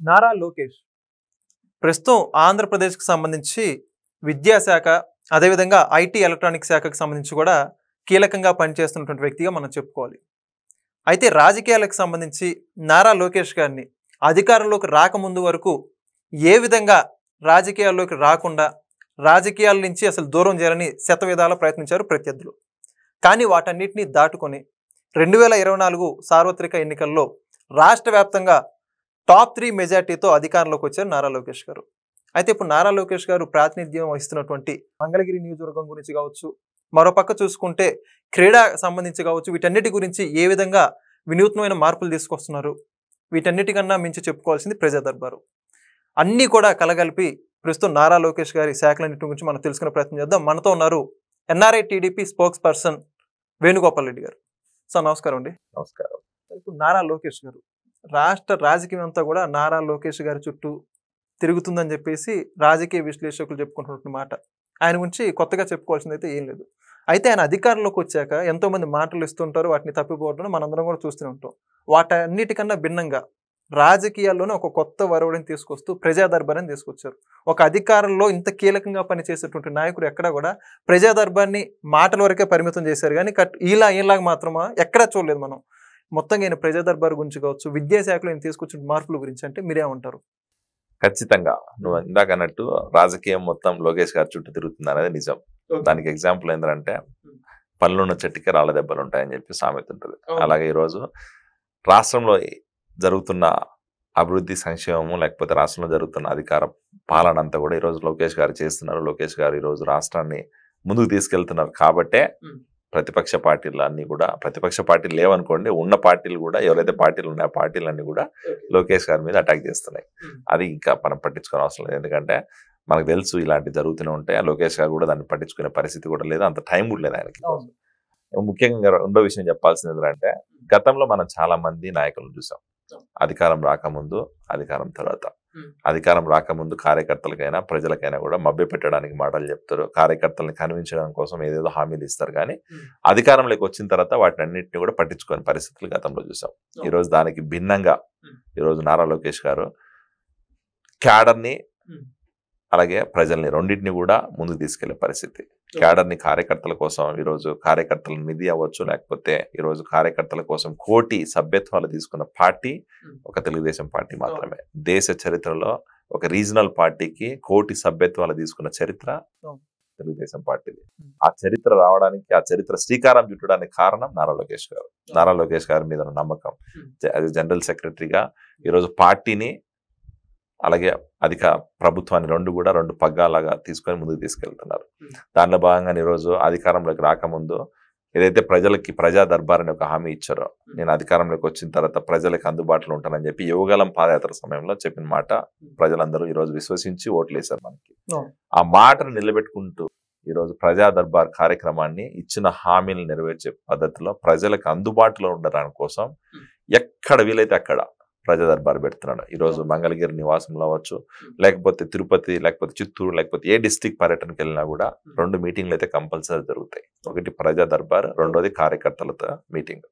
నారా లోకేష్ ప్రస్తుతం ఆంధ్రప్రదేశ్కి సంబంధించి విద్యాశాఖ అదేవిధంగా ఐటీ ఎలక్ట్రానిక్ శాఖకు సంబంధించి కూడా కీలకంగా పనిచేస్తున్నటువంటి వ్యక్తిగా మనం చెప్పుకోవాలి. అయితే రాజకీయాలకు సంబంధించి నారా లోకేష్ గారిని అధికారంలోకి రాకముందు వరకు ఏ విధంగా రాజకీయాల్లోకి రాకుండా రాజకీయాల నుంచి అసలు దూరం చేయాలని శతవిధాలా ప్రయత్నించారు ప్రత్యర్థులు. కానీ వాటన్నిటిని దాటుకొని 2024 సార్వత్రిక ఎన్నికల్లో రాష్ట్ర వ్యాప్తంగా టాప్ 3 మెజార్టీతో అధికారంలోకి వచ్చారు నారా లోకేష్ గారు. అయితే ఇప్పుడు నారా లోకేష్ గారు ప్రాతినిధ్యం వహిస్తున్నటువంటి మంగళగిరి నియోజకవర్గం గురించి కావచ్చు, మరోపక్క చూసుకుంటే క్రీడా సంబంధించి కావచ్చు, వీటన్నిటి గురించి ఏ విధంగా వినూత్నమైన మార్పులు తీసుకొస్తున్నారు, వీటన్నిటికన్నా మించి చెప్పుకోవాల్సింది ప్రజా దర్బారు. అన్నీ కూడా కలగలిపి ప్రస్తుతం నారా లోకేష్ గారి శాఖలన్నింటి గురించి మనం తెలుసుకునే ప్రయత్నం చేద్దాం. మనతో ఉన్నారు NRI TDP spokes person Venugopal Reddy గారు. సార్ నమస్కారం అండి. నమస్కారం. ఇప్పుడు నారా లోకేష్ గారు రాష్ట్ర రాజకీయం అంతా కూడా నారా లోకేష్ గారి చుట్టూ తిరుగుతుందని చెప్పేసి రాజకీయ విశ్లేషకులు చెప్పుకుంటున్న మాట. ఆయన గురించి కొత్తగా చెప్పుకోవాల్సింది అయితే ఏం లేదు. అయితే ఆయన అధికారంలోకి వచ్చాక ఎంతోమంది మాటలు ఇస్తుంటారు, వాటిని తప్పిపోవడం మనందరం కూడా చూస్తూనే ఉంటాం. వాటన్నిటికన్నా భిన్నంగా రాజకీయాల్లోనే ఒక కొత్త వరవడిని తీసుకొస్తూ ప్రజా దర్బార్ని తీసుకొచ్చారు. ఒక అధికారంలో ఇంత కీలకంగా పనిచేసేటువంటి నాయకుడు ఎక్కడా కూడా ప్రజా దర్బార్ని మాటల వరకే పరిమితం చేశారు, కానీ ఇలాగ మాత్రమా ఎక్కడా చూడలేదు మనం. మొత్తంగా ఆయన ప్రజా దర్బార్ గురించి కావచ్చు, విద్యాశాఖలో ఆయన తీసుకొచ్చిన మార్పుల గురించి అంటే మీరేమంటారు? ఖచ్చితంగా నువ్వు ఇందాక అన్నట్టు రాజకీయం మొత్తం లోకేష్ గారి చుట్టూ తిరుగుతుంది అనేది నిజం. దానికి ఎగ్జాంపుల్ ఏంటంటే పళ్ళున్న చెట్టుకి రాళ్ళ దెబ్బలు ఉంటాయని చెప్పి సామెత ఉంటుంది. అలాగే ఈరోజు రాష్ట్రంలో జరుగుతున్న అభివృద్ధి సంక్షేమము లేకపోతే రాష్ట్రంలో జరుగుతున్న అధికార పాలన అంతా కూడా ఈరోజు లోకేష్ గారు చేస్తున్నారు. లోకేష్ గారు ఈరోజు రాష్ట్రాన్ని ముందుకు తీసుకెళ్తున్నారు. కాబట్టే ప్రతిపక్ష పార్టీలు అన్ని కూడా, ప్రతిపక్ష పార్టీలు లేవనుకోండి, ఉన్న పార్టీలు కూడా ఎవరైతే పార్టీలు ఉన్నాయో ఆ పార్టీలన్నీ కూడా లోకేష్ గారి మీద అటాక్ చేస్తున్నాయి. అది ఇంకా మనం పట్టించుకోని అవసరం లేదు. ఎందుకంటే మనకు తెలుసు ఇలాంటివి జరుగుతూనే ఉంటాయి. లోకేష్ గారు కూడా దాన్ని పట్టించుకునే పరిస్థితి కూడా లేదు, అంత టైం కూడా లేదు ఆయనకి. ముఖ్యంగా రెండో విషయం చెప్పాల్సింది ఏంటంటే గతంలో మనం చాలా మంది నాయకులను చూసాం. అధికారం రాకముందు, అధికారం తర్వాత. అధికారం రాకముందు కార్యకర్తలకైనా ప్రజలకైనా కూడా మభ్య పెట్టడానికి మాటలు చెప్తారు, కార్యకర్తలను కనిపించడం కోసం ఏదేదో హామీలు ఇస్తారు. కానీ అధికారంలోకి వచ్చిన తర్వాత వాటిని అన్నింటినీ కూడా పట్టించుకునే పరిస్థితులు గతంలో చూసాం. ఈరోజు దానికి భిన్నంగా ఈరోజు నారా లోకేష్ గారు క్యాడర్ని అలాగే ప్రజల్ని రెండింటిని కూడా ముందుకు తీసుకెళ్లే పరిస్థితి. క్యాడర్ని కార్యకర్తల కోసం ఈరోజు కార్యకర్తల నిధి అవ్వచ్చు, లేకపోతే ఈరోజు కార్యకర్తల కోసం కోటి సభ్యత్వాలు తీసుకున్న పార్టీ ఒక తెలుగుదేశం పార్టీ మాత్రమే. దేశ చరిత్రలో ఒక రీజనల్ పార్టీకి కోటి సభ్యత్వాలు తీసుకున్న చరిత్ర తెలుగుదేశం పార్టీది. ఆ చరిత్ర రావడానికి, ఆ చరిత్ర శ్రీకారం చుట్టడానికి కారణం నారా లోకేష్ గారు. నారా లోకేష్ గారి మీద నమ్మకం. జనరల్ సెక్రటరీగా ఈరోజు పార్టీని అలాగే ప్రభుత్వాన్ని రెండు పగ్గాలాగా తీసుకొని ముందుకు తీసుకెళ్తున్నారు. దానిలో భాగంగా ఈరోజు అధికారంలోకి రాకముందు ఏదైతే ప్రజలకి ప్రజా దర్బార్ అని ఒక హామీ ఇచ్చారో, నేను అధికారంలోకి వచ్చిన తర్వాత ప్రజలకు అందుబాటులో ఉంటానని చెప్పి యువగలం పాదయాత్ర సమయంలో చెప్పిన మాట ప్రజలందరూ ఈరోజు విశ్వసించి ఓట్లేశారు మనకి. ఆ మాటను నిలబెట్టుకుంటూ ఈరోజు ప్రజా దర్బార్ కార్యక్రమాన్ని ఇచ్చిన హామీలు నెరవేర్చే పద్ధతిలో ప్రజలకు అందుబాటులో ఉండడానికి కోసం ఎక్కడ వీలైతే అక్కడ ప్రజా దర్బార్ పెడుతున్నాడు. ఈరోజు మంగళగిరి నివాసంలో అవ్వచ్చు, లేకపోతే తిరుపతి, లేకపోతే చిత్తూరు, లేకపోతే ఏ డిస్టిక్ పర్యటనకి వెళ్ళినా కూడా 2 మీటింగ్లు అయితే కంపల్సరీ జరుగుతాయి. ఒకటి ప్రజా దర్బార్, రెండోది కార్యకర్తలతో మీటింగ్.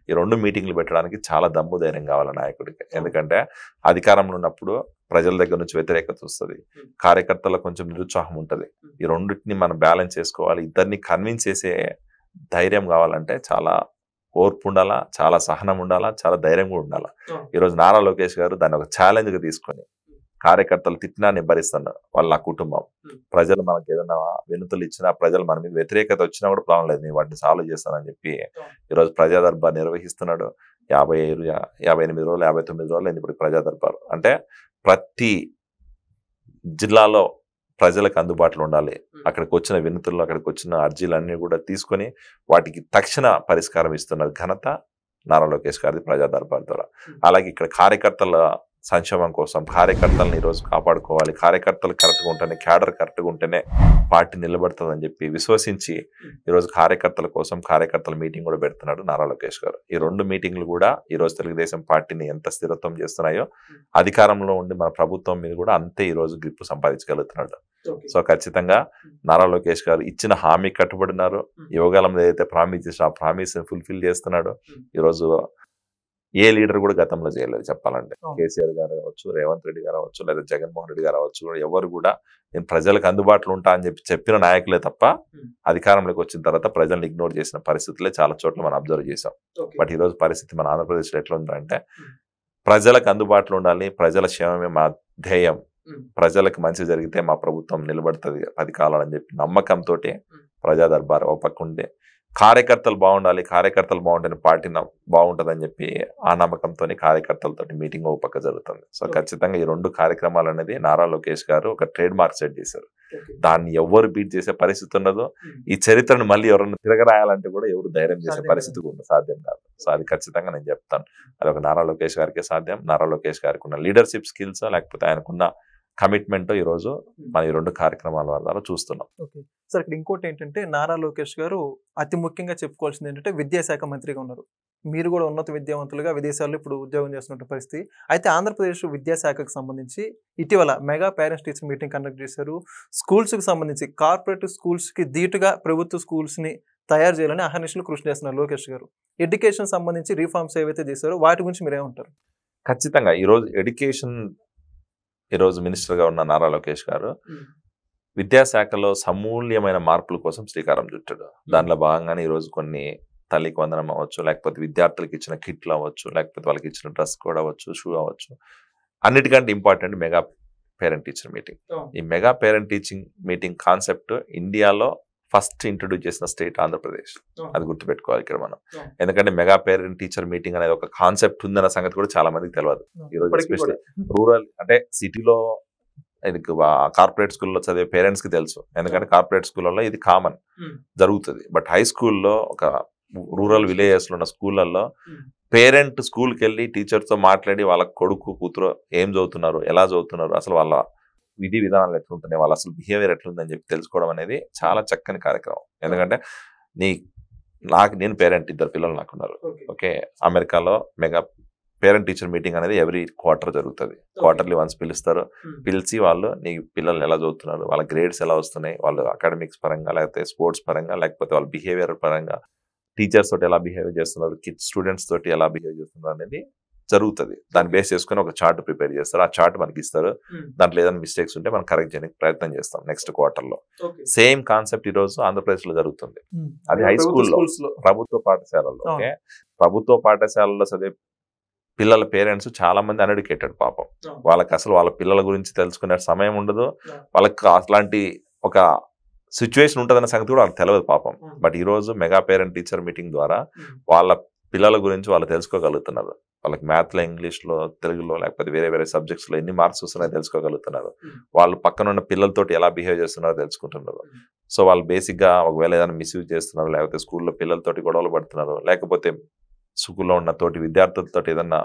ఈ 2 మీటింగ్లు పెట్టడానికి చాలా దమ్ము ధైర్యం కావాలి నాయకుడికి. ఎందుకంటే అధికారంలో ఉన్నప్పుడు ప్రజల దగ్గర నుంచి వ్యతిరేకత వస్తుంది, కార్యకర్తలకు కొంచెం నిరుత్సాహం ఉంటుంది. ఈ రెండింటిని మనం బ్యాలెన్స్ చేసుకోవాలి. ఇద్దరిని కన్విన్స్ చేసే ధైర్యం కావాలంటే చాలా ఓర్పు ఉండాలా, చాలా సహనం ఉండాలా, చాలా ధైర్యం కూడా ఉండాలా. ఈరోజు నారా లోకేష్ గారు దాన్ని ఒక ఛాలెంజ్గా తీసుకొని కార్యకర్తలు తిట్టినా నిబ్బరిస్తున్నారు. వాళ్ళ కుటుంబం, ప్రజలు మనకి ఏదైనా వినతులు ఇచ్చినా, ప్రజలు మన మీద వ్యతిరేకత వచ్చినా కూడా ప్రాబ్లం లేదు, నేను వాటిని సాల్వ్ చేస్తానని చెప్పి ఈరోజు ప్రజా దర్బార్ నిర్వహిస్తున్నాడు. 58 రోజులు 59 రోజులు ఇప్పుడు ప్రజా దర్బార్ అంటే ప్రతి జిల్లాలో ప్రజలకు అందుబాటులో ఉండాలి. అక్కడికి వచ్చిన వినతులు, అక్కడికి వచ్చిన అర్జీలన్నీ కూడా తీసుకొని వాటికి తక్షణ పరిష్కారం ఇస్తున్న ఘనత నారా లోకేష్ గారిది ప్రజా దర్బార్ ద్వారా. అలాగే ఇక్కడ కార్యకర్తల సంక్షేమం కోసం కార్యకర్తలను ఈరోజు కాపాడుకోవాలి, కార్యకర్తలు కరెక్ట్గా ఉంటేనే, క్యాడర్ కరెక్ట్గా ఉంటేనే పార్టీ నిలబడుతుందని చెప్పి విశ్వసించి ఈరోజు కార్యకర్తల కోసం కార్యకర్తల మీటింగ్ కూడా పెడుతున్నాడు నారా లోకేష్ గారు. ఈ 2 మీటింగ్లు కూడా ఈరోజు తెలుగుదేశం పార్టీని ఎంత స్థిరత్వం చేస్తున్నాయో, అధికారంలో ఉండి మన ప్రభుత్వం మీద కూడా అంతే ఈరోజు గ్రిప్పు సంపాదించగలుగుతున్నాడు. సో ఖచ్చితంగా నారా లోకేష్ గారు ఇచ్చిన హామీ కట్టుబడినారు. యువగలం ఏదైతే ప్రామిస్ చేసి ఆ ప్రామిస్ ఫుల్ఫిల్ చేస్తున్నాడు. ఈరోజు ఏ లీడర్ కూడా గతంలో చేయలేదు చెప్పాలంటే. అవును. కేసీఆర్ గారు కావచ్చు, రేవంత్ రెడ్డి గారు అవ్వచ్చు, లేదా జగన్మోహన్ రెడ్డి గారు అవ్వచ్చు, ఎవరు కూడా నేను ప్రజలకు అందుబాటులో ఉంటా అని చెప్పిన నాయకులే తప్ప అధికారంలోకి వచ్చిన తర్వాత ప్రజల్ని ఇగ్నోర్ చేసిన పరిస్థితులే చాలా చోట్ల మనం అబ్జర్వ్ చేసాం. బట్ ఈ రోజు పరిస్థితి మన ఆంధ్రప్రదేశ్లో ఎట్లా ఉందంటే ప్రజలకు అందుబాటులో ఉండాలి, ప్రజల క్షేమమే మా ధ్యేయం, ప్రజలకు మంచి జరిగితే మా ప్రభుత్వం నిలబడుతుంది 10 కాలాలు అని చెప్పి నమ్మకంతో ప్రజా దర్బార్ ఒక పక్క ఉండే, కార్యకర్తలు బాగుండాలి, కార్యకర్తలు బాగుంటేనే పార్టీ బాగుంటుందని చెప్పి ఆ నమ్మకంతో కార్యకర్తలతో మీటింగ్ ఒక పక్క జరుగుతుంది. సో ఖచ్చితంగా ఈ 2 కార్యక్రమాలు అనేది నారా లోకేష్ గారు ఒక ట్రేడ్ మార్క్ సెట్ చేశారు. దాన్ని ఎవరు బీట్ చేసే పరిస్థితి ఉండదు. ఈ చరిత్రను మళ్ళీ ఎవరన్నా తిరగరాయాలంటే కూడా ఎవరు ధైర్యం చేసే పరిస్థితి కూడా సాధ్యం కాదు. సో అది ఖచ్చితంగా నేను చెప్తాను, అది ఒక నారా లోకేష్ గారికి సాధ్యం. నారా లోకేష్ గారికి ఉన్న లీడర్షిప్ స్కిల్స్ లేకపోతే ఆయనకున్న కమిట్మెంట్ ఈ రోజు మన ఈ 2 కార్యక్రమాల వల్ల చూస్తున్నాం. ఓకే సార్, ఇక్కడ ఇంకోటి ఏంటంటే నారా లోకేష్ గారు అతి ముఖ్యంగా చెప్పుకోవాల్సింది ఏంటంటే విద్యాశాఖ మంత్రిగా ఉన్నారు. మీరు కూడా ఉన్నత విద్యావంతులుగా విదేశాల్లో ఇప్పుడు ఉద్యోగం చేస్తున్న పరిస్థితి. అయితే ఆంధ్రప్రదేశ్ విద్యాశాఖకు సంబంధించి ఇటీవల mega parents teacher meeting conduct చేశారు. స్కూల్స్కి సంబంధించి కార్పొరేట్ స్కూల్స్కి ధీటుగా ప్రభుత్వ స్కూల్స్ని తయారు చేయాలని అహర్నిశలు కృషి చేస్తున్నారు లోకేష్ గారు. ఎడ్యుకేషన్ సంబంధించి రిఫార్మ్స్ ఏవైతే చేశారో వాటి గురించి మీరు ఏమంటారు? ఖచ్చితంగా ఈరోజు ఎడ్యుకేషన్ ఈరోజు మినిస్టర్గా ఉన్న నారా లోకేష్ గారు విద్యాశాఖలో సమూల్యమైన మార్పుల కోసం శ్రీకారం చుట్టాడు. దానిలో భాగంగానే ఈరోజు కొన్ని తల్లికి వందనం అవ్వచ్చు, లేకపోతే విద్యార్థులకు ఇచ్చిన కిట్లు అవ్వచ్చు, లేకపోతే వాళ్ళకి ఇచ్చిన డ్రెస్ కోడ్ అవ్వచ్చు, షూ అవ్వచ్చు, అన్నిటికంటే important mega parent teacher meeting. ఈ mega parent teaching meeting concept ఇండియాలో ఫస్ట్ ఇంట్రొడ్యూస్ చేసిన స్టేట్ ఆంధ్రప్రదేశ్. అది గుర్తుపెట్టుకోవాలి ఇక్కడ మనం. ఎందుకంటే మెగా పేరెంట్ టీచర్ మీటింగ్ అనేది ఒక కాన్సెప్ట్ ఉందన్న సంగతి కూడా చాలా మందికి తెలియదు. ఈరోజు ఎస్పెషల్లీ రూరల్ అంటే సిటీలో ఇది కార్పొరేట్ స్కూల్లో చదివే పేరెంట్స్ కి తెలుసు, ఎందుకంటే కార్పొరేట్ స్కూళ్ళలో ఇది కామన్ జరుగుతుంది. బట్ హై స్కూల్లో ఒక రూరల్ విలేజెస్ లో ఉన్న స్కూళ్ళల్లో పేరెంట్ స్కూల్కి వెళ్ళి టీచర్తో మాట్లాడి వాళ్ళ కొడుకు కూతురు ఏం చదువుతున్నారు, ఎలా చదువుతున్నారు, అసలు వాళ్ళ విధి విధానాలు ఎట్లుంటున్నాయి, వాళ్ళ అసలు బిహేవియర్ ఎట్లుందని చెప్పి తెలుసుకోవడం అనేది చాలా చక్కని కార్యక్రమం. ఎందుకంటే నేను పేరెంట్, 2 పిల్లలు నాకున్నారు. ఓకే, అమెరికాలో మెగా పేరెంట్ టీచర్ మీటింగ్ అనేది ఎవ్రీ క్వార్టర్ జరుగుతుంది. క్వార్టర్లీ వన్స్ పిలుస్తారు. పిలిచి వాళ్ళు నీ పిల్లలు ఎలా చదువుతున్నారు, వాళ్ళ గ్రేడ్స్ ఎలా వస్తున్నాయి, వాళ్ళు అకాడమిక్స్ పరంగా లేకపోతే స్పోర్ట్స్ పరంగా లేకపోతే వాళ్ళ బిహేవియర్ పరంగా టీచర్స్ తోటి ఎలా బిహేవ్ చేస్తున్నారు, కిడ్స్ స్టూడెంట్స్ తోటి ఎలా బిహేవ్ చేస్తున్నారు అనేది జరుగుతుంది. దాన్ని బేస్ చేసుకుని ఒక చార్ట్ ప్రిపేర్ చేస్తారు. ఆ చార్ట్ మనకి ఇస్తారు. దాంట్లో ఏదైనా మిస్టేక్స్ ఉంటే మనం కరెక్ట్ చేయడానికి ప్రయత్నం చేస్తాం నెక్స్ట్ క్వార్టర్లో. సేమ్ కాన్సెప్ట్ ఈ రోజు ఆంధ్రప్రదేశ్ లో జరుగుతుంది. అది హై స్కూల్లో, ప్రభుత్వ పాఠశాలల్లో. ఓకే, ప్రభుత్వ పాఠశాలలో చదివే పిల్లల పేరెంట్స్ చాలా మంది అన్ఎడ్యుకేటెడ్ పాపం. వాళ్ళకి అసలు వాళ్ళ పిల్లల గురించి తెలుసుకునే సమయం ఉండదు. వాళ్ళకి అలాంటి ఒక సిచ్యువేషన్ ఉంటుందన్న సంగతి కూడా వాళ్ళకి తెలియదు పాపం. బట్ ఈ రోజు మెగా పేరెంట్ టీచర్ మీటింగ్ ద్వారా వాళ్ళ పిల్లల గురించి వాళ్ళు తెలుసుకోగలుగుతున్నారు. వాళ్ళకి మ్యాథ్లో, ఇంగ్లీష్లో, తెలుగులో లేకపోతే వేరే వేరే సబ్జెక్ట్స్లో ఎన్ని మార్క్స్ వస్తున్నాయో తెలుసుకోగలుగుతున్నారు. వాళ్ళు పక్కన ఉన్న పిల్లలతోటి ఎలా బిహేవ్ చేస్తున్నారో తెలుసుకుంటున్నారు. సో వాళ్ళు బేసిక్గా ఒకవేళ ఏదైనా మిస్యూజ్ చేస్తున్నారు, లేకపోతే స్కూల్లో పిల్లలతోటి గొడవలు పడుతున్నారు, లేకపోతే స్కూల్లో ఉన్న తోటి విద్యార్థులతో ఏదన్నా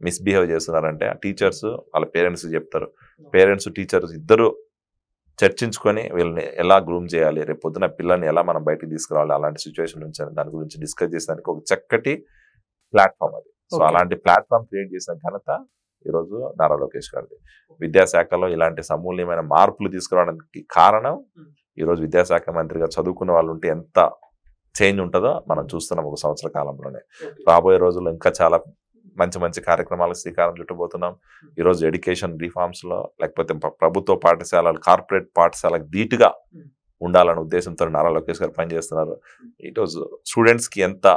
మిస్బిహేవ్ చేస్తున్నారంటే ఆ టీచర్స్ వాళ్ళ పేరెంట్స్ చెప్తారు. పేరెంట్స్ టీచర్స్ ఇద్దరు చర్చించుకొని వీళ్ళని ఎలా గ్రూమ్ చేయాలి, రేపు పొద్దున పిల్లల్ని ఎలా మనం బయటికి తీసుకురావాలి, అలాంటి సిచ్యువేషన్ నుంచి దాని గురించి డిస్కస్ చేసేదానికి ఒక చక్కటి ప్లాట్ఫామ్ అది. సో అలాంటి ప్లాట్ఫామ్ క్రియేట్ చేసిన ఘనత ఈరోజు నారా లోకేష్ గారిది. విద్యాశాఖలో ఇలాంటి సమూల్యమైన మార్పులు తీసుకురావడానికి కారణం ఈరోజు విద్యాశాఖ మంత్రిగా చదువుకున్న వాళ్ళు ఉంటే ఎంత చేంజ్ ఉంటుందో మనం చూస్తున్నాం ఒక సంవత్సర కాలంలోనే. రాబోయే రోజుల్లో ఇంకా చాలా మంచి మంచి కార్యక్రమాలకు శ్రీకారం చుట్టబోతున్నాం. ఈరోజు ఎడ్యుకేషన్ రిఫార్మ్స్ లో లేకపోతే ప్రభుత్వ పాఠశాలలు, కార్పొరేట్ పాఠశాలకు ధీటుగా ఉండాలనే ఉద్దేశంతో నారా లోకేష్ గారు పనిచేస్తున్నారు. ఈరోజు స్టూడెంట్స్ కి ఎంత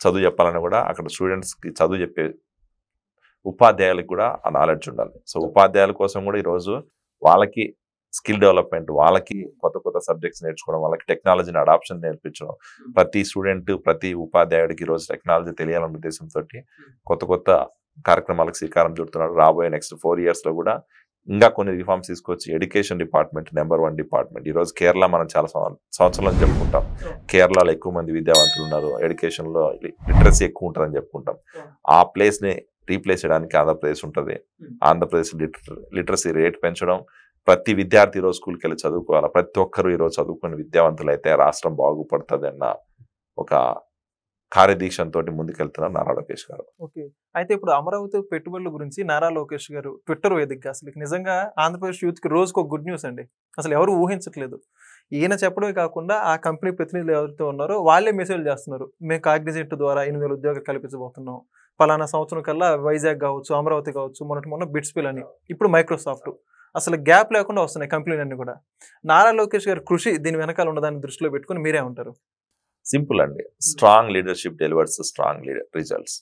చదువు చెప్పాలని కూడా అక్కడ స్టూడెంట్స్ కి చదువు చెప్పే ఉపాధ్యాయులకు కూడా ఆ నాలెడ్జ్ ఉండాలి. సో ఉపాధ్యాయుల కోసం కూడా ఈరోజు వాళ్ళకి స్కిల్ డెవలప్మెంట్, వాళ్ళకి కొత్త కొత్త సబ్జెక్ట్స్ నేర్చుకోవడం, వాళ్ళకి టెక్నాలజీని అడాప్షన్ నేర్పించడం, ప్రతి స్టూడెంట్ ప్రతి ఉపాధ్యాయుడికి ఈరోజు టెక్నాలజీ తెలియాలనే ఉద్దేశంతో కొత్త కొత్త కార్యక్రమాలకు శ్రీకారం చుడుతున్నారు. రాబోయే నెక్స్ట్ 4 years లో కూడా ఇంకా కొన్ని రిఫార్మ్స్ తీసుకొచ్చి ఎడ్యుకేషన్ డిపార్ట్మెంట్ నెంబర్ 1 డిపార్ట్మెంట్. ఈరోజు కేరళ మనం చాలా సంవత్సరాల నుంచి చెప్పుకుంటాం, కేరళలో ఎక్కువ మంది విద్యావంతులు ఉన్నారు, ఎడ్యుకేషన్లో లిటరసీ ఎక్కువ ఉంటుందని చెప్పుకుంటాం. ఆ ప్లేస్ని రీప్లేస్ చేయడానికి ఆంధ్రప్రదేశ్ ఉంటుంది. ఆంధ్రప్రదేశ్ లిటరసీ రేట్ పెంచడం, ప్రతి విద్యార్థి ఈరోజు స్కూల్కి వెళ్ళి చదువుకోవాలి, ప్రతి ఒక్కరు ఈరోజు చదువుకుని విద్యావంతులు అయితే రాష్ట్రం బాగుపడుతుంది అన్న ఒక కార్యదీక్షంతో ముందుకెళ్తున్నారు నారా లోకేష్ గారు. ఓకే, అయితే ఇప్పుడు అమరావతి పెట్టుబడుల గురించి నారా లోకేష్ గారు ట్విట్టర్ వేదికగా అసలు నిజంగా ఆంధ్రప్రదేశ్ యూత్కి రోజుకు ఒక గుడ్ న్యూస్ అండి. అసలు ఎవరు ఊహించట్లేదు. ఈయన చెప్పడమే కాకుండా ఆ కంపెనీ ప్రతినిధులు ఎవరైతే ఉన్నారో వాళ్ళే మెసేజ్ చేస్తున్నారు, మేము కాగ్నిజెంట్ ద్వారా 8,000 ఉద్యోగాలు కల్పించబోతున్నాం, పలానా సంవత్సరం కల్లా వైజాగ్ కావచ్చు, అమరావతి కావచ్చు, మొన్న బిట్స్పిల్ అని, ఇప్పుడు మైక్రోసాఫ్ట్. అసలు గ్యాప్ లేకుండా వస్తున్నాయి కంపెనీలన్నీ కూడా. నారా లోకేష్ గారి కృషి దీని వెనకాల ఉన్నదాన్ని దృష్టిలో పెట్టుకుని మీరే ఉంటారు? సింపుల్ అండి. Strong leadership delivers strong results.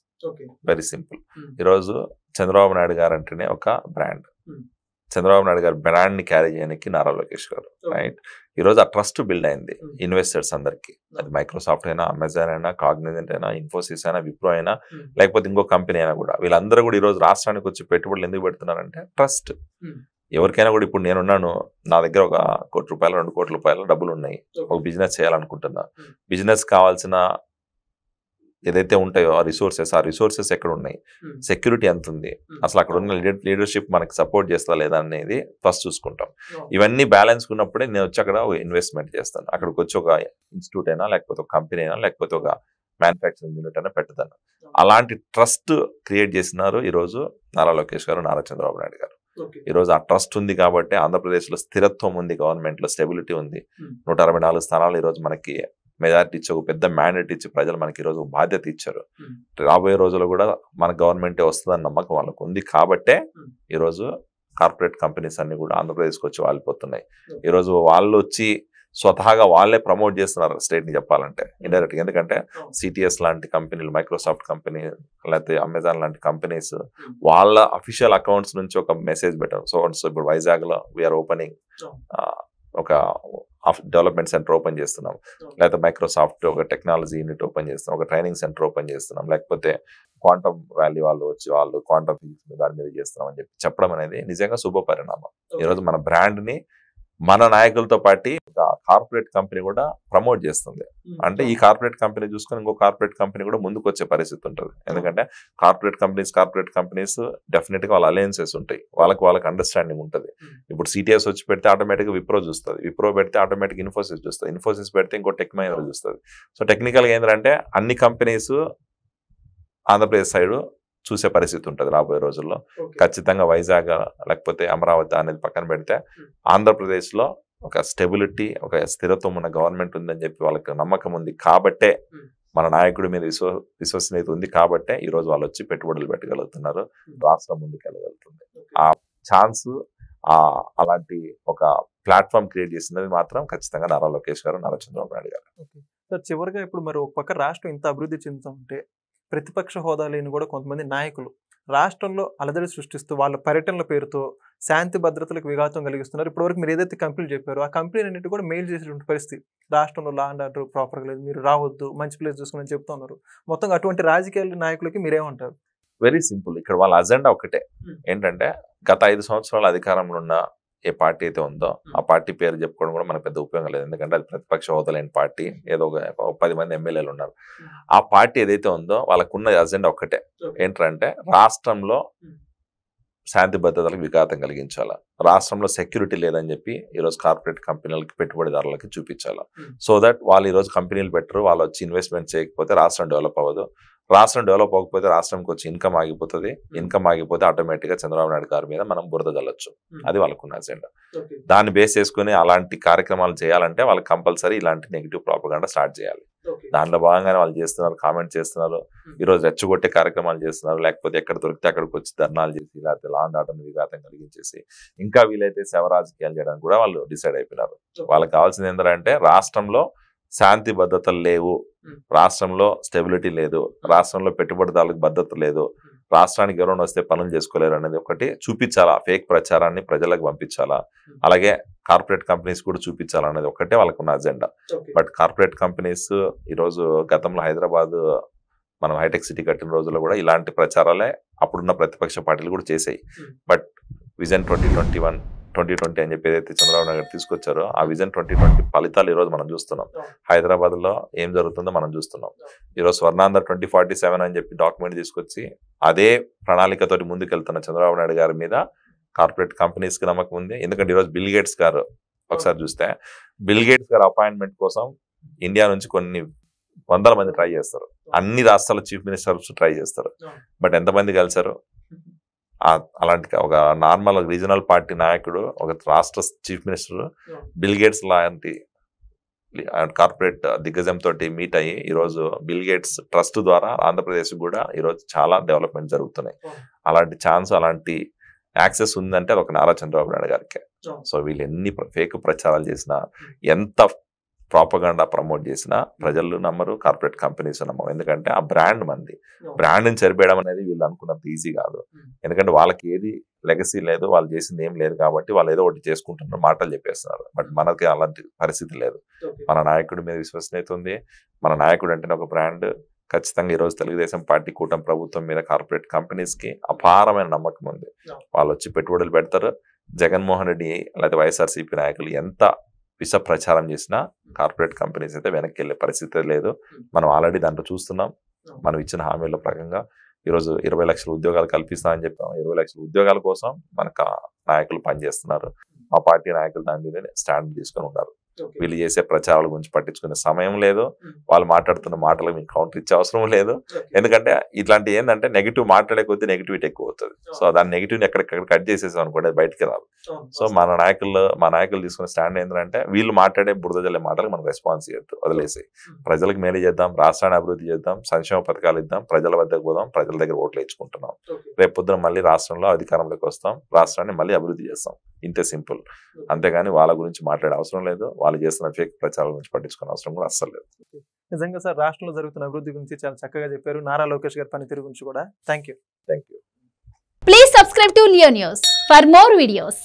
Very simple. ఈరోజు చంద్రబాబు నాయుడు గారు అంటేనే ఒక బ్రాండ్. చంద్రబాబు నాయుడు గారు బ్రాండ్ ని క్యారీ చేయడానికి నారా లోకేష్ గారు, రైట్. ఈరోజు ఆ ట్రస్ట్ బిల్డ్ అయింది ఇన్వెస్టర్స్ అందరికి. అది మైక్రోసాఫ్ట్ అయినా, అమెజాన్ అయినా, కాగ్నిజెంట్ అయినా, ఇన్ఫోసిస్ అయినా, విప్రో అయినా, లేకపోతే ఇంకో కంపెనీ అయినా కూడా, వీళ్ళందరూ కూడా ఈరోజు రాష్ట్రానికి వచ్చి పెట్టుబడులు ఎందుకు పెడుతున్నారంటే ట్రస్ట్. ఎవరికైనా కూడా ఇప్పుడు నేనున్నాను, నా దగ్గర ఒక ₹1 కోటి, ₹2 కోట్ల డబ్బులు ఉన్నాయి, ఒక బిజినెస్ చేయాలనుకుంటున్నా. బిజినెస్ కావాల్సిన ఏదైతే ఉంటాయో ఆ రిసోర్సెస్ ఎక్కడ ఉన్నాయి, సెక్యూరిటీ ఎంత ఉంది, అసలు అక్కడ ఉన్న లీడర్షిప్ మనకి సపోర్ట్ చేస్తా లేదా అనేది ఫస్ట్ చూసుకుంటాం. ఇవన్నీ బ్యాలెన్స్ ఉన్నప్పుడే నేను వచ్చి అక్కడ ఇన్వెస్ట్మెంట్ చేస్తాను. అక్కడికి వచ్చి ఒక ఇన్స్టిట్యూట్ అయినా, లేకపోతే ఒక కంపెనీ అయినా, లేకపోతే ఒక మ్యానుఫ్యాక్చరింగ్ యూనిట్ అయినా పెడతాను. అలాంటి ట్రస్ట్ క్రియేట్ చేసినారు ఈరోజు నారా లోకేష్ గారు, నారా చంద్రబాబు నాయుడు గారు. ఈరోజు ఆ ట్రస్ట్ ఉంది కాబట్టి ఆంధ్రప్రదేశ్లో స్థిరత్వం ఉంది, గవర్నమెంట్లో స్టెబిలిటీ ఉంది. 164 స్థానాలు ఈరోజు మనకి మెజారిటీ ఇచ్చి, ఒక పెద్ద మ్యాండేట్ ఇచ్చి ప్రజలు మనకి ఈరోజు బాధ్యత ఇచ్చారు. రాబోయే రోజుల్లో కూడా మన గవర్నమెంటే వస్తుందని నమ్మకం వాళ్ళకు ఉంది కాబట్టే ఈరోజు కార్పొరేట్ కంపెనీస్ అన్ని కూడా ఆంధ్రప్రదేశ్కి వచ్చి వాలిపోతున్నాయి. ఈరోజు వాళ్ళు వచ్చి స్వతహాగా వాళ్ళే ప్రమోట్ చేస్తున్నారు స్టేట్ ని చెప్పాలంటే ఇండైరెక్ట్. ఎందుకంటే సిటిఎస్ లాంటి కంపెనీలు, మైక్రోసాఫ్ట్ కంపెనీ, లేకపోతే అమెజాన్ లాంటి కంపెనీస్ వాళ్ళ అఫీషియల్ అకౌంట్స్ నుంచి ఒక మెసేజ్ పెట్టారు. సో ఇప్పుడు వైజాగ్ లో వీఆర్ ఓపెనింగ్ ఒక డెవలప్మెంట్ సెంటర్ ఓపెన్ చేస్తున్నాం, లేకపోతే మైక్రోసాఫ్ట్ ఒక టెక్నాలజీ యూనిట్ ఓపెన్ చేస్తున్నాం, ఒక ట్రైనింగ్ సెంటర్ ఓపెన్ చేస్తున్నాం, లేకపోతే క్వాంటమ్ వ్యాలీ వాళ్ళు వచ్చి వాళ్ళు క్వాంటమ్ ఫిజిక్స్ దాని మీద చేస్తున్నాం అని చెప్పి చెప్పడం అనేది నిజంగా శుభ పరిణామం. ఈరోజు మన బ్రాండ్ ని మన నాయకులతో పాటు ఒక కార్పొరేట్ కంపెనీ కూడా ప్రమోట్ చేస్తుంది. అంటే ఈ కార్పొరేట్ కంపెనీ చూసుకొని ఇంకో కార్పొరేట్ కంపెనీ కూడా ముందుకు వచ్చే పరిస్థితి ఉంటుంది. ఎందుకంటే కార్పొరేట్ కంపెనీస్ డెఫినెట్ గా వాళ్ళ అలయన్సెస్ ఉంటాయి, వాళ్ళకి అండర్స్టాండింగ్ ఉంటుంది. ఇప్పుడు సిటిఎస్ వచ్చి పెడితే ఆటోమేటిక్ గా విప్రో చూస్తుంది, విప్రో పెడితే ఆటోమేటిక్ ఇన్ఫోసిస్ చూస్తుంది, ఇన్ఫోసిస్ పెడితే ఇంకో టెక్ మహీంద్రా చూస్తుంది. సో టెక్నికల్ గా ఏంటంటే అన్ని కంపెనీస్ ఆంధ్రప్రదేశ్ సైడ్ చూసే పరిస్థితి ఉంటుంది రాబోయే రోజుల్లో. ఖచ్చితంగా వైజాగ్ లేకపోతే అమరావతి అనేది పక్కన పెడితే ఆంధ్రప్రదేశ్ లో ఒక స్టెబిలిటీ, ఒక స్థిరత్వం ఉన్న గవర్నమెంట్ ఉందని చెప్పి వాళ్ళకి నమ్మకం ఉంది కాబట్టే, మన నాయకుడి మీద విశ్వసనీయత ఉంది కాబట్టే ఈరోజు వాళ్ళు వచ్చి పెట్టుబడులు పెట్టగలుగుతున్నారు, రాష్ట్రం ముందుకెళ్ళగలుగుతుంది. ఆ ఛాన్స్, అలాంటి ఒక ప్లాట్ఫామ్ క్రియేట్ చేసినది మాత్రం ఖచ్చితంగా నారా లోకేష్ గారు, నారా చంద్రబాబు నాయుడు గారు. సార్ చివరిగా ఇప్పుడు మరి ఒక పక్క రాష్ట్రం ఇంత అభివృద్ధి చెందుతుంటే ప్రతిపక్ష హోదా లేని కూడా కొంతమంది నాయకులు రాష్ట్రంలో అలజడి సృష్టిస్తూ వాళ్ళ పర్యటనల పేరుతో శాంతి భద్రతలకు విఘాతం కలిగిస్తున్నారు. ఇప్పటివరకు మీరు ఏదైతే కంపెనీలు చెప్పారో ఆ కంపెనీలు అన్నిటి కూడా మెయిల్ చేసేటువంటి పరిస్థితి. రాష్ట్రంలో లా అండ్ ఆర్డర్ ప్రాపర్గా లేదు, మీరు రావద్దు, మంచి ప్లేస్ చూసుకుని చెప్తున్నారు. మొత్తంగా అటువంటి రాజకీయ నాయకులకి మీరేమంటారు? Very simple. ఇక్కడ వాళ్ళ అజెండా ఒకటే, ఏంటంటే గత 5 సంవత్సరాల అధికారంలో ఉన్న ఏ పార్టీ అయితే ఉందో ఆ పార్టీ పేరు చెప్పుకోవడం కూడా మనకు పెద్ద ఉపయోగం లేదు. ఎందుకంటే అది ప్రతిపక్ష హోదా లేని పార్టీ, ఏదో ఒక 10 మంది ఎమ్మెల్యేలు ఉన్నారు. ఆ పార్టీ ఏదైతే ఉందో వాళ్ళకున్న అజెండా ఒక్కటే, ఏంటంటే రాష్ట్రంలో శాంతి భద్రతలకు విఘాతం కలిగించాలా, రాష్ట్రంలో సెక్యూరిటీ లేదని చెప్పి ఈరోజు కార్పొరేట్ కంపెనీలకి, పెట్టుబడిదారులకి చూపించాలా. సో దట్ వాళ్ళు ఈరోజు కంపెనీలు పెట్టరు, వాళ్ళు వచ్చి ఇన్వెస్ట్మెంట్ చేయకపోతే రాష్ట్రం డెవలప్ అవ్వదు, రాష్ట్రం డెవలప్ అవ్వకపోతే రాష్ట్రంకి వచ్చి ఇన్కమ్ ఆగిపోతుంది, ఇన్కమ్ ఆగిపోతే ఆటోమేటిక్ గా చంద్రబాబు నాయుడు గారి మీద మనం బురద జల్లొచ్చు. అది వాళ్ళకున్న అజెండా. దాన్ని బేస్ చేసుకుని అలాంటి కార్యక్రమాలు చేయాలంటే వాళ్ళకి కంపల్సరీ ఇలాంటి నెగిటివ్ ప్రాపగాండా స్టార్ట్ చేయాలి. దాంట్లో భాగంగానే వాళ్ళు చేస్తున్నారు, కామెంట్ చేస్తున్నారు, ఈరోజు రెచ్చగొట్టే కార్యక్రమాలు చేస్తున్నారు, లేకపోతే ఎక్కడ దొరికితే అక్కడికి వచ్చి ధర్నాలు చేసి, లేకపోతే లా అండ్ ఆర్డర్ విఘాతం కలిగించేసి, ఇంకా వీలైతే శవ రాజకీయాలు చేయడానికి కూడా వాళ్ళు డిసైడ్ అయిపోయినారు. వాళ్ళకి కావాల్సింది ఏంటంటే రాష్ట్రంలో శాంతి భద్రతలు లేవు, రాష్ట్రంలో స్టెబిలిటీ లేదు, రాష్ట్రంలో పెట్టుబడిదారులకు భద్రత లేదు, రాష్ట్రానికి ఎవరైనా వస్తే పనులు చేసుకోలేరు అనేది ఒకటి చూపించాలా, ఫేక్ ప్రచారాన్ని ప్రజలకు పంపించాలా, అలాగే కార్పొరేట్ కంపెనీస్ కూడా చూపించాలనేది ఒకటే వాళ్ళకున్న అజెండా. బట్ కార్పొరేట్ కంపెనీస్ ఈరోజు గతంలో హైదరాబాద్ మనం హైటెక్ సిటీ కట్టిన రోజుల్లో కూడా ఇలాంటి ప్రచారాలే అప్పుడున్న ప్రతిపక్ష పార్టీలు కూడా చేసాయి. బట్ విజన్ 2020 అని చెప్పి ఏదైతే చంద్రబాబు నాయుడు తీసుకొచ్చారో ఆ విజన్ 2020 ఫలితాలు ఈరోజు మనం చూస్తున్నాం. హైదరాబాద్ లో ఏం జరుగుతుందో మనం చూస్తున్నాం. ఈరోజు స్వర్ణాంధ్ర 2047 అని చెప్పి డాక్యుమెంట్ తీసుకొచ్చి అదే ప్రణాళికతోటి ముందుకెళ్తున్న చంద్రబాబు నాయుడు గారి మీద కార్పొరేట్ కంపెనీస్ కి నమ్మకం ఉంది. ఎందుకంటే ఈరోజు బిల్ గేట్స్ గారు ఒకసారి చూస్తే, బిల్ గేట్స్ గారు అపాయింట్మెంట్ కోసం ఇండియా నుంచి కొన్ని 100 మంది ట్రై చేస్తారు, అన్ని రాష్ట్రాల చీఫ్ మినిస్టర్స్ ట్రై చేస్తారు. బట్ ఎంతమంది కలిసారు? అలాంటి ఒక నార్మల్ రీజనల్ పార్టీ నాయకుడు, ఒక రాష్ట్ర చీఫ్ మినిస్టర్ బిల్ గేట్స్ లాంటి కార్పొరేట్ దిగ్గజంతో మీట్ అయ్యి ఈరోజు బిల్ గేట్స్ ట్రస్ట్ ద్వారా ఆంధ్రప్రదేశ్ కూడా ఈరోజు చాలా డెవలప్మెంట్ జరుగుతున్నాయి. అలాంటి ఛాన్స్, అలాంటి యాక్సెస్ ఉందంటే అది ఒక నారా చంద్రబాబు నాయుడు గారికి. సో వీళ్ళు ఎన్ని ఫేక్ ప్రచారాలు చేసినా, ఎంత ప్రాపగాండా ప్రమోట్ చేసినా ప్రజలు నమ్మరు, కార్పొరేట్ కంపెనీస్ నమ్మరు. ఎందుకంటే ఆ బ్రాండ్ మంది, బ్రాండ్ని చెరిపేయడం అనేది వీళ్ళు అనుకున్నంత ఈజీ కాదు. ఎందుకంటే వాళ్ళకి ఏది లెగసీ లేదు, వాళ్ళు చేసింది ఏం లేదు కాబట్టి వాళ్ళు ఏదో ఒకటి చేసుకుంటున్నారు, మాటలు చెప్పేస్తున్నారు. బట్ మనకి అలాంటి పరిస్థితి లేదు. మన నాయకుడి మీద విశ్వసనీయత ఉంది. మన నాయకుడు అంటేనే ఒక బ్రాండ్. ఖచ్చితంగా ఈరోజు తెలుగుదేశం పార్టీ కూటమి ప్రభుత్వం మీద కార్పొరేట్ కంపెనీస్ కి అపారమైన నమ్మకం ఉంది. వాళ్ళు వచ్చి పెట్టుబడులు పెడతారు. జగన్మోహన్ రెడ్డి లేదా వైఎస్ఆర్సీపీ నాయకులు ఎంత విష ప్రచారం చేసినా కార్పొరేట్ కంపెనీస్ అయితే వెనక్కి వెళ్ళే పరిస్థితి లేదు. మనం ఆల్రెడీ దాంట్లో చూస్తున్నాం. మనం ఇచ్చిన హామీల ప్రకారంగా ఈరోజు 20 లక్షల ఉద్యోగాలు కల్పిస్తామని చెప్పాం. 20 లక్షల ఉద్యోగాల కోసం మనకు నాయకులు పనిచేస్తున్నారు. మా పార్టీ నాయకులు దాని మీద స్టాండ్ తీసుకొని ఉన్నారు. వీళ్ళు చేసే ప్రచారాల గురించి పట్టించుకునే సమయం లేదు. వాళ్ళు మాట్లాడుతున్న మాటలకు మీకు కౌంటర్ ఇచ్చే అవసరం లేదు. ఎందుకంటే ఇట్లాంటి ఏంటంటే నెగిటివ్ మాట్లాడే కొద్దీ నెగిటివిటీ ఎక్కువ అవుతుంది. సో దాని నెగిటివ్ని ఎక్కడికక్కడ కట్ చేసేసాం అనుకోండి, అది బయటికి రాదు. సో మా నాయకులు తీసుకునే స్టాండ్ ఏంటంటే వీళ్ళు మాట్లాడే బురద జల్లే మాటలకు మనం రెస్పాన్స్ చేయొద్దు, వదిలేసి ప్రజలకు మేలు చేద్దాం, రాష్ట్రాన్ని అభివృద్ధి చేద్దాం, సంక్షేమ పథకాలు ఇద్దాం, ప్రజల వద్దకు పోదాం, ప్రజల దగ్గర ఓట్లు వేయించుకుంటున్నాం. రేపు పొద్దున మళ్ళీ రాష్ట్రంలో అధికారంలోకి వస్తాం, రాష్ట్రాన్ని మళ్ళీ అభివృద్ధి చేస్తాం. ఇంతే సింపుల్. అంతేగాని వాళ్ళ గురించి మాట్లాడే అవసరం లేదు. వాళ్ళు చేస్తున్న ఫేక్ ప్రచారాల గురించి పట్టించుకునే అవసరం కూడా అస్సలు లేదు. నిజంగా సార్, రాష్ట్రంలో జరుగుతున్న అభివృద్ధి గురించి చాలా చక్కగా చెప్పారు. నారా లోకేష్ గారి పనితీరు గురించి కూడా. Thank you. Thank you. Please subscribe to Leo News for more videos.